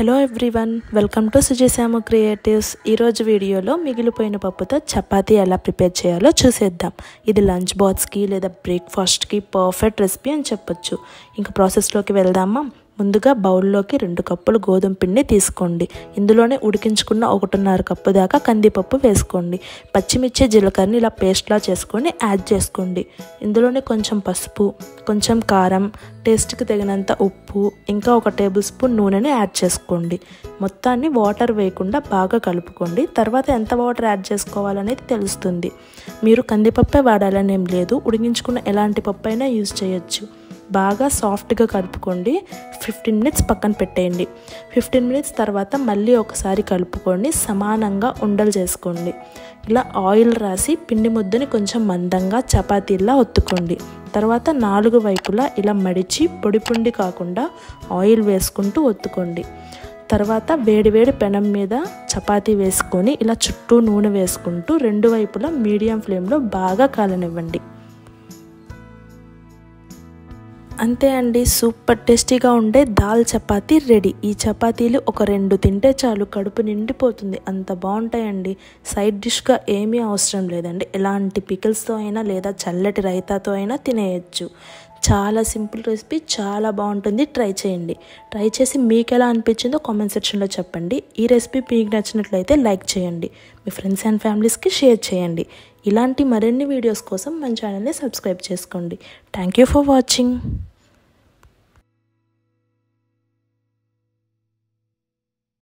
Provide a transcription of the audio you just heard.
Hello everyone, welcome to సుజేసాము creatives. ఈరోజు వీడియోలో మిగిలిపోయిన పప్పుతో చపాతీ ఎలా ప్రిపేర్ చేయాలో చూసేద్దాం. ఇది లంచ్ బాక్స్కి లేదా బ్రేక్ఫాస్ట్కి పర్ఫెక్ట్ రెసిపీ అని చెప్పొచ్చు. ఇంకా ప్రాసెస్లోకి వెళ్దామా? ముందుగా బౌల్లోకి 2 కప్పులు గోధుమ పిండి తీసుకోండి. ఇందులోనే ఉడికించుకున్న 1.5 కప్పు దాకా కందిపప్పు వేసుకోండి. పచ్చిమిర్చి, జీలకర్రని ఇలా పేస్ట్లా చేసుకొని యాడ్ చేసుకోండి. ఇందులోనే కొంచెం పసుపు, కొంచెం కారం, టేస్ట్కి తగినంత ఉప్పు, ఇంకా 1 టేబుల్ స్పూన్ నూనెని యాడ్ చేసుకోండి. మొత్తాన్ని వాటర్ వేయకుండా బాగా కలుపుకోండి. తర్వాత ఎంత వాటర్ యాడ్ చేసుకోవాలనేది తెలుస్తుంది. మీరు కందిపప్పే వాడాలని ఏం లేదు, ఉడికించుకున్న ఎలాంటి పప్పు అయినా యూజ్ చేయొచ్చు. బాగా సాఫ్ట్గా కలుపుకోండి. 15 మినిట్స్ పక్కన పెట్టేయండి. 15 మినిట్స్ తర్వాత మళ్ళీ ఒకసారి కలుపుకొని సమానంగా ఉండలు చేసుకోండి. ఇలా ఆయిల్ రాసి పిండి ముద్దని కొంచెం మందంగా చపాతీలా ఒత్తుకోండి. తర్వాత 4 వైపులా ఇలా మడిచి పొడి పిండి కాకుండా ఆయిల్ వేసుకుంటూ ఒత్తుకోండి. తర్వాత వేడివేడి పెనం మీద చపాతీ వేసుకొని ఇలా చుట్టూ నూనె వేసుకుంటూ 2 వైపులా మీడియం ఫ్లేమ్లో బాగా కాలనివ్వండి. అంతే అండి, సూపర్ టేస్టీగా ఉండే దాల్ చపాతీ రెడీ. ఈ చపాతీలు ఒక 2 తింటే చాలు, కడుపు నిండిపోతుంది, అంత బాగుంటాయండి. సైడ్ డిష్గా ఏమీ అవసరం లేదండి. ఎలాంటి పికిల్స్తో అయినా లేదా చల్లటి రైతాతో అయినా తినేయచ్చు. చాలా సింపుల్ రెసిపీ, చాలా బాగుంటుంది. ట్రై చేయండి. ట్రై చేసి మీకు ఎలా అనిపించిందో కామెంట్ సెక్షన్లో చెప్పండి. ఈ రెసిపీ మీకు నచ్చినట్లయితే లైక్ చేయండి. మీ ఫ్రెండ్స్ అండ్ ఫ్యామిలీస్కి షేర్ చేయండి. ఇలాంటి మరిన్ని వీడియోస్ కోసం మన ఛానల్ని సబ్స్క్రైబ్ చేసుకోండి. Thank you for watching.